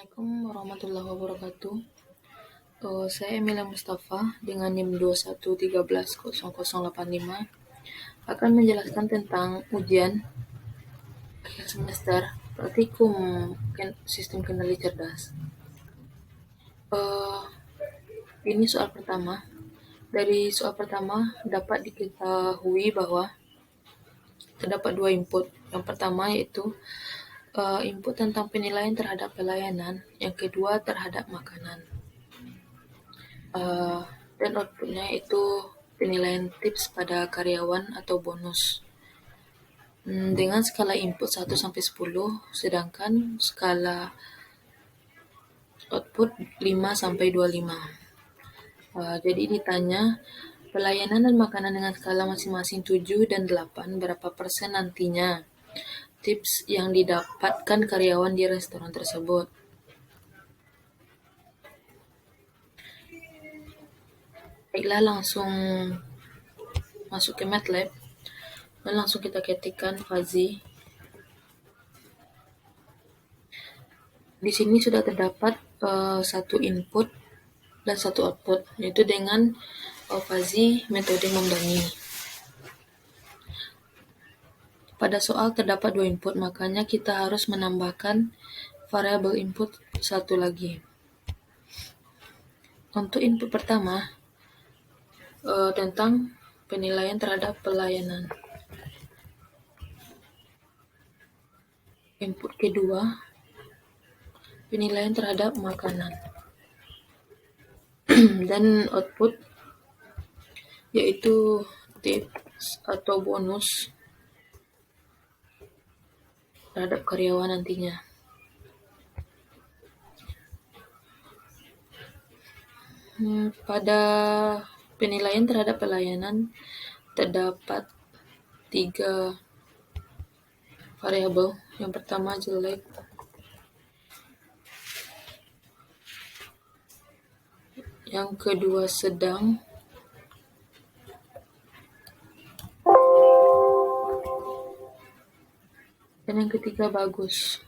Assalamualaikum warahmatullahi wabarakatuh. Saya Emilia Mustafa dengan NIM 21130085 akan menjelaskan tentang ujian akhir semester praktikum sistem kendali cerdas. Ini soal pertama. Dari soal pertama dapat diketahui bahwa terdapat dua input. Yang pertama yaitu input tentang penilaian terhadap pelayanan, yang kedua terhadap makanan. Dan outputnya itu penilaian tips pada karyawan atau bonus dengan skala input 1 sampai 10, sedangkan skala output 5 sampai 25. Jadi ditanya pelayanan dan makanan dengan skala masing-masing 7 dan 8, berapa persen nantinya tips yang didapatkan karyawan di restoran tersebut. Baiklah, langsung masuk ke MATLAB dan langsung kita ketikkan fuzzy. Di sini sudah terdapat satu input dan satu output, yaitu dengan fuzzy metode membanding. Pada soal terdapat dua input, makanya kita harus menambahkan variabel input satu lagi. Untuk input pertama tentang penilaian terhadap pelayanan. Input kedua penilaian terhadap makanan. Dan output yaitu tips atau bonus terhadap karyawan nantinya. Pada penilaian terhadap pelayanan terdapat 3 variabel. Yang pertama jelek, yang kedua sedang, dan yang ketiga bagus.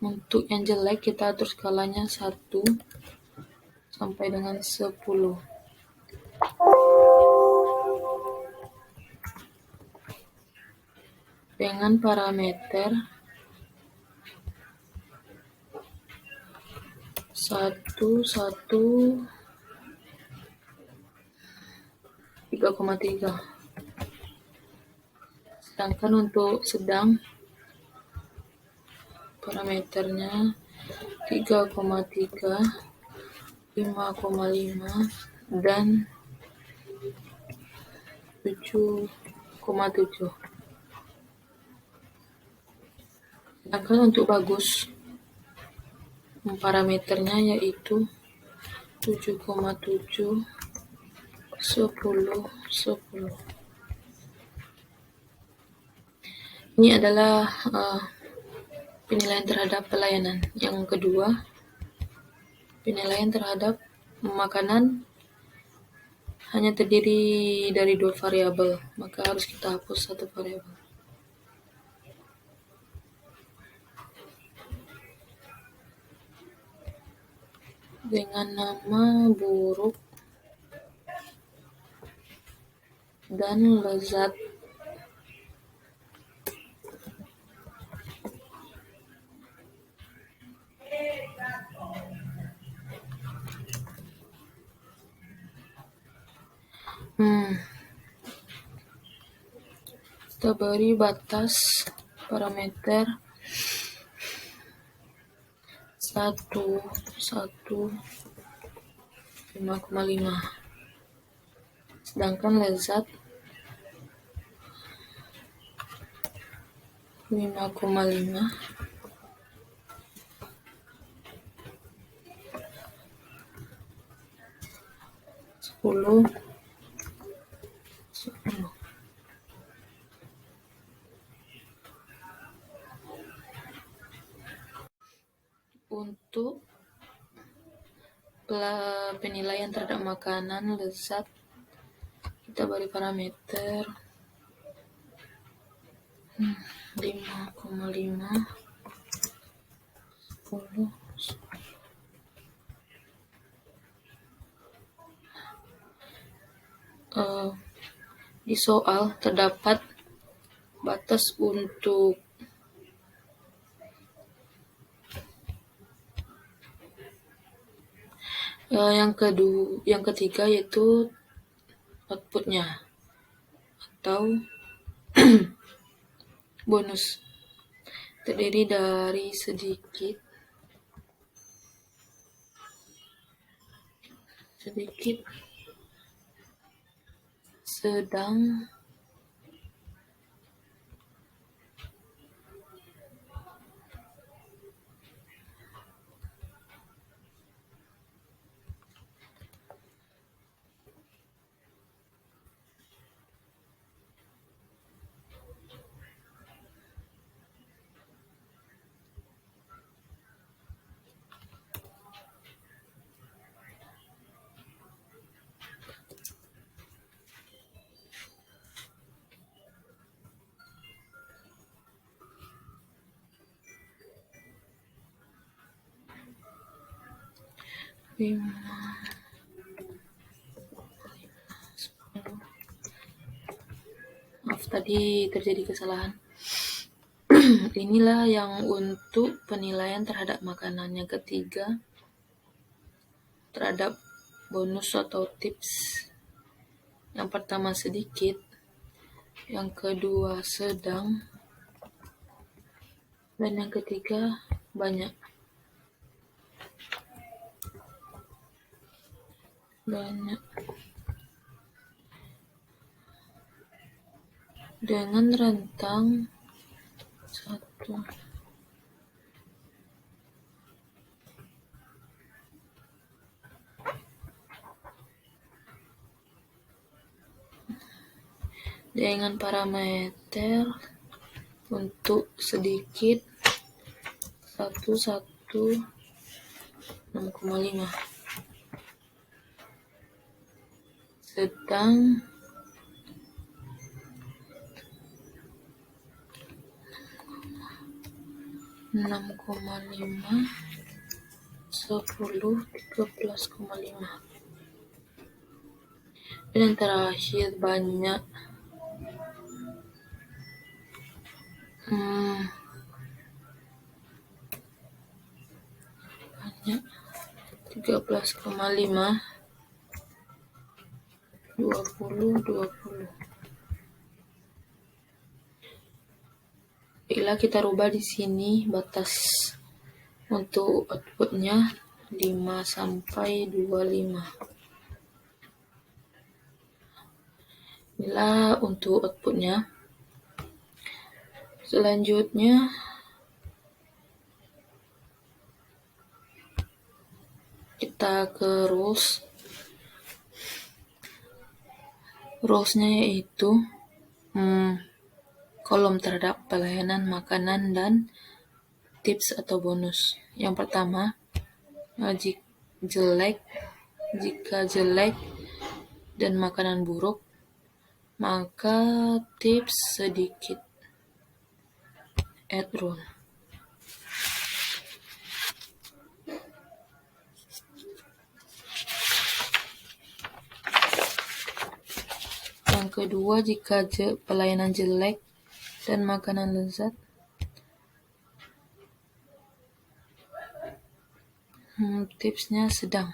Untuk yang jelek kita atur skalanya 1 sampai dengan 10. Dengan parameter 3,3. Sedangkan untuk sedang parameternya 3,3, 5,5 dan 7,7. Sedangkan untuk bagus parameternya yaitu 7,7, 10, 10. Ini adalah penilaian terhadap pelayanan. Yang kedua, penilaian terhadap makanan hanya terdiri dari 2 variabel, maka harus kita hapus 1 variabel. Dengan nama buruk dan lezat. Kita beri batas parameter 1, 5,5. Sedangkan lezat 5,5, 10, 10. Untuk penilaian terhadap makanan lezat, kita beri parameter 5,5, 10. Di soal terdapat batas untuk yang ketiga yaitu outputnya atau bonus, terdiri dari sedikit, sedang, Maaf, tadi terjadi kesalahan. Inilah yang untuk penilaian terhadap makanan. Yang ketiga, terhadap bonus atau tips. Yang pertama sedikit, yang kedua sedang, dan yang ketiga banyak. Dengan rentang 1. Dengan parameter untuk sedikit 6,5, sedang 6,5, 10, 13,5, dan yang terakhir banyak. Banyak 13,5, 20. Bila kita rubah di sini batas untuk outputnya 5 sampai 25. Bila untuk outputnya, selanjutnya kita ke rules-nya yaitu kolom terhadap pelayanan makanan dan tips atau bonus. Yang pertama, jika jelek dan makanan buruk, maka tips sedikit, add rule. Yang kedua, jika pelayanan jelek dan makanan lezat, tipsnya sedang.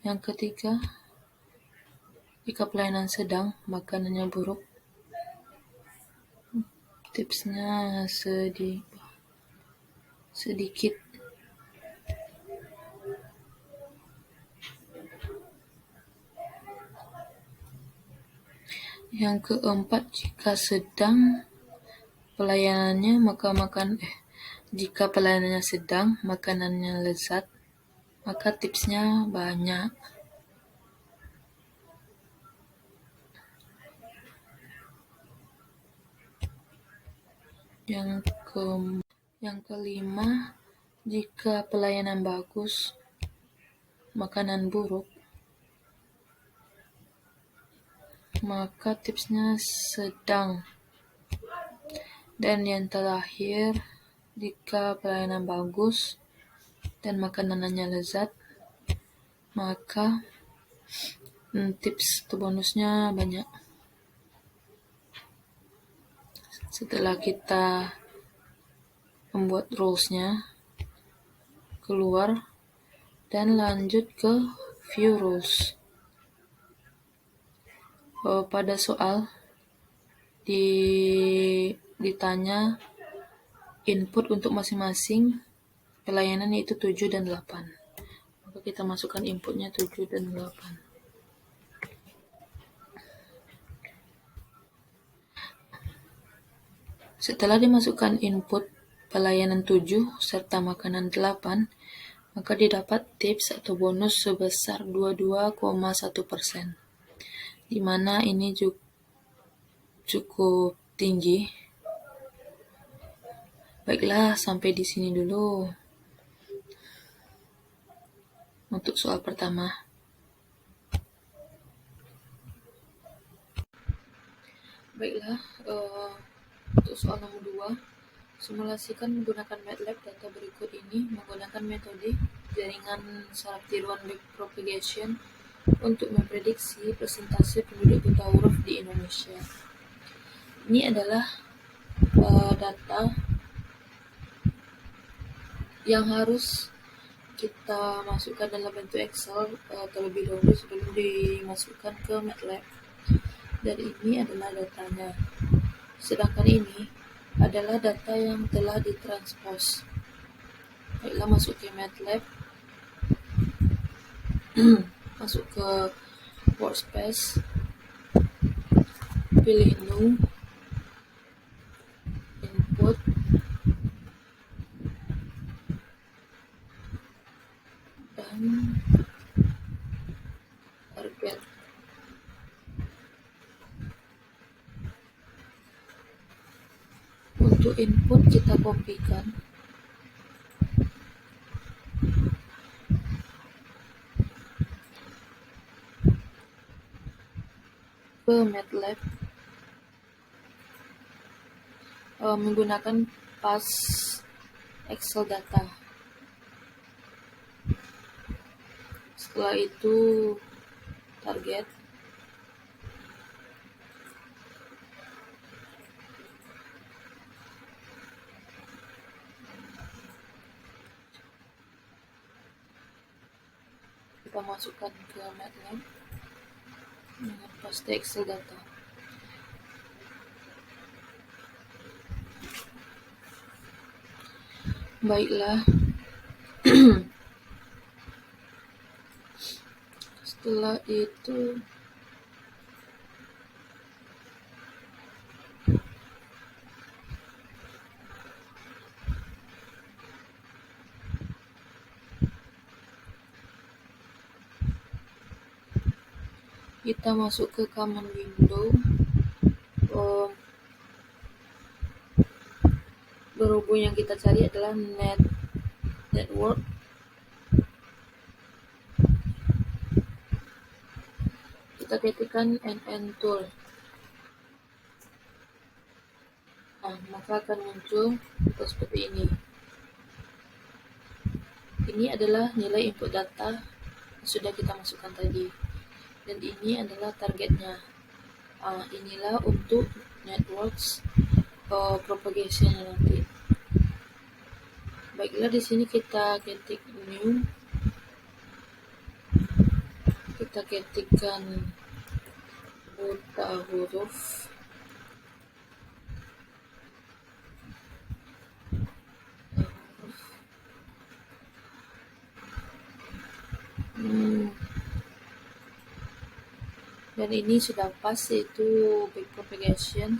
Yang ketiga, jika pelayanan sedang, makanannya buruk, tipsnya sedikit. Yang keempat, jika sedang pelayanannya jika pelayanannya sedang, makanannya lezat, maka tipsnya banyak. Yang kelima, Jika pelayanan bagus, makanan buruk, maka tipsnya sedang. Dan yang terakhir, jika pelayanan bagus dan makanannya lezat, maka tips atau bonusnya banyak. Setelah kita membuat rules-nya, keluar dan lanjut ke view rules. Pada soal ditanya input untuk masing-masing pelayanan yaitu 7 dan 8. Maka kita masukkan inputnya 7 dan 8. Setelah dimasukkan input pelayanan 7 serta makanan 8, maka didapat tips atau bonus sebesar 22,1%, di mana ini cukup tinggi. Baiklah, sampai di sini dulu untuk soal pertama. Baiklah, untuk soal nomor 2, simulasikan menggunakan MATLAB data berikut ini menggunakan metode jaringan saraf tiruan backpropagation untuk memprediksi persentase penduduk buta huruf di Indonesia. Ini adalah data yang harus kita masukkan dalam bentuk Excel terlebih dahulu sebelum dimasukkan ke MATLAB. Dan ini adalah datanya. Sedangkan ini adalah data yang telah ditranspos. Baiklah, masuk ke MATLAB. Masuk ke workspace. Pilih new. Input. Dan target. Untuk input kita kopikan ke MATLAB menggunakan pas Excel data. Setelah itu target. Kita masukkan ke MATLAB dengan paste Excel data. Baiklah. Setelah itu kita masuk ke command window. Berhubung yang kita cari adalah network, kita ketikkan NN tool. Maka akan muncul seperti ini. Ini adalah nilai input data yang sudah kita masukkan tadi. Dan ini adalah targetnya. Inilah untuk networks propagation nanti. Baiklah, di sini kita ketik new. Kita ketikkan buta huruf. Dan ini sudah pas, yaitu backpropagation.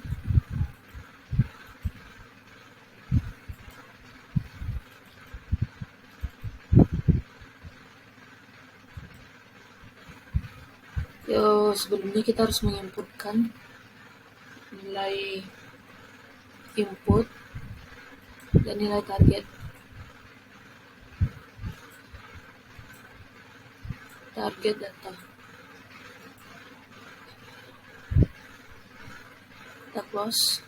Sebelumnya kita harus menginputkan nilai input dan nilai target. target data. Kita close,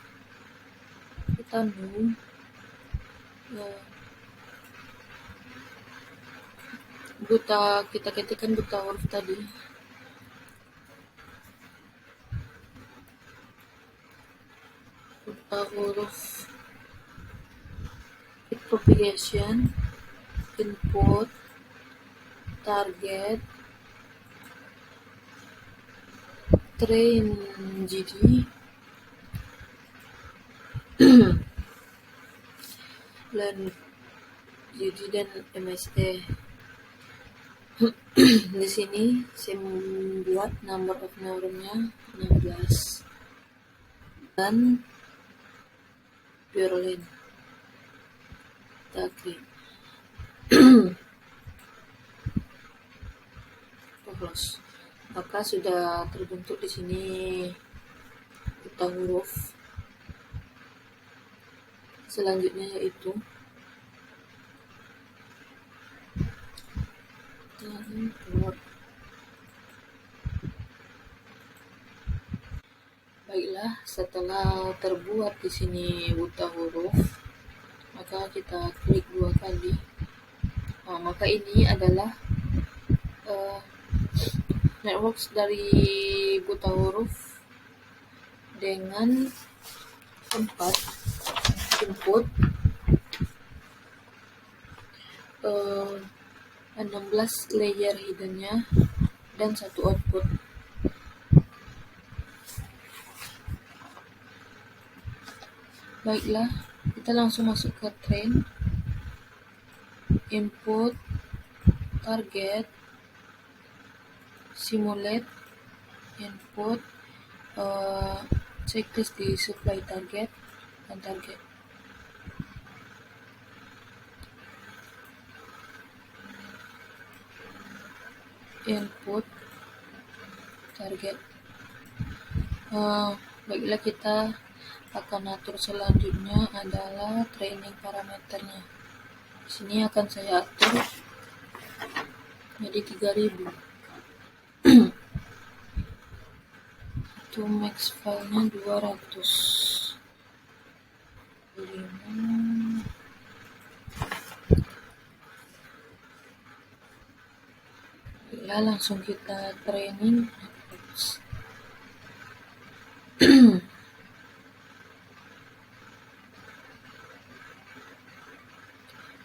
kita new, kita ketikkan buta huruf tadi, buta huruf propagation, input, target, train GD, learn GD dan MSE. Di sini saya membuat number of neuronnya 16 dan Berlin. Oke. Close. Maka sudah terbentuk di sini buta huruf. Selanjutnya yaitu import. Baiklah, setelah terbuat di sini buta huruf, maka kita klik 2 kali. Maka ini adalah networks dari buta huruf dengan 4 input, 16 layer hiddennya, dan 1 output. Baiklah, kita langsung masuk ke train, input, target, simulate, input, checklist di supply target dan target. Input, target. Baiklah, kita akan atur selanjutnya adalah training parameternya. Di sini akan saya atur jadi 3000. Itu max filenya 200. Ya, langsung kita training.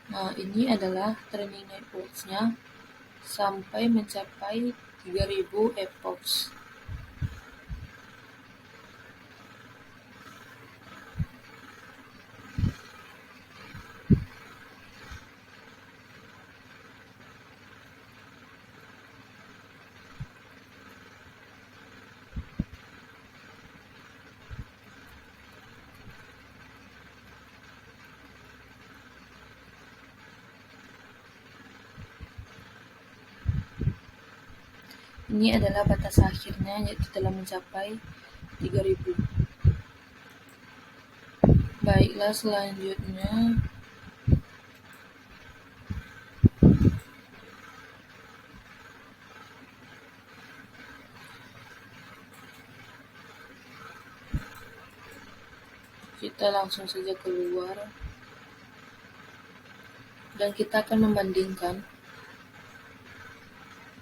Nah, ini adalah training networks-nya sampai mencapai 3000 epochs. Ini adalah batas akhirnya, yaitu telah mencapai 3000. Baiklah, selanjutnya kita langsung saja keluar dan kita akan membandingkan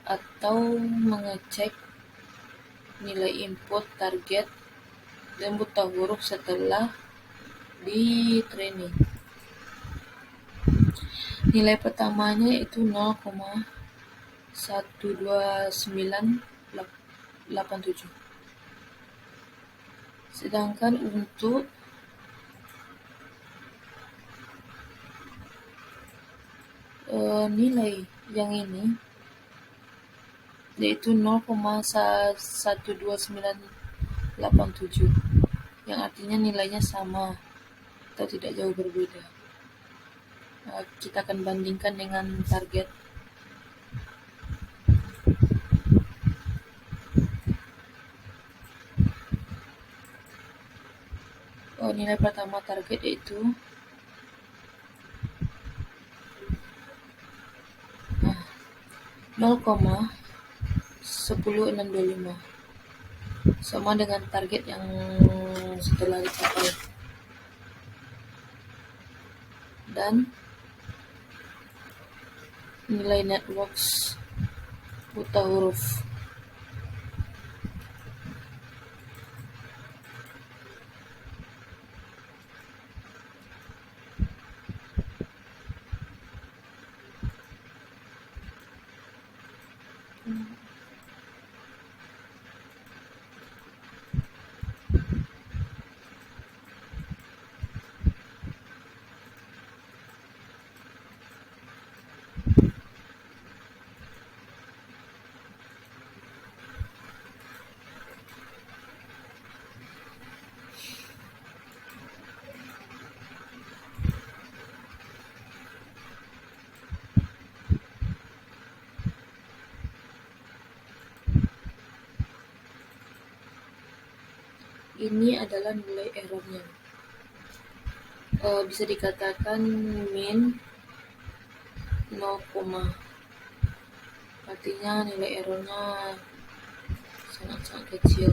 atau mengecek nilai input, target, dan buta huruf setelah di training. Nilai pertamanya itu 0,12987. Sedangkan untuk nilai yang ini yaitu 0,12987, yang artinya nilainya sama atau tidak jauh berbeda. Kita akan bandingkan dengan target. Nilai pertama target yaitu 0,12987. 10,625, sama dengan target yang setelah dicapai. Dan nilai networks buta huruf. Ini adalah nilai errornya. Bisa dikatakan min 0, artinya nilai errornya sangat-sangat kecil.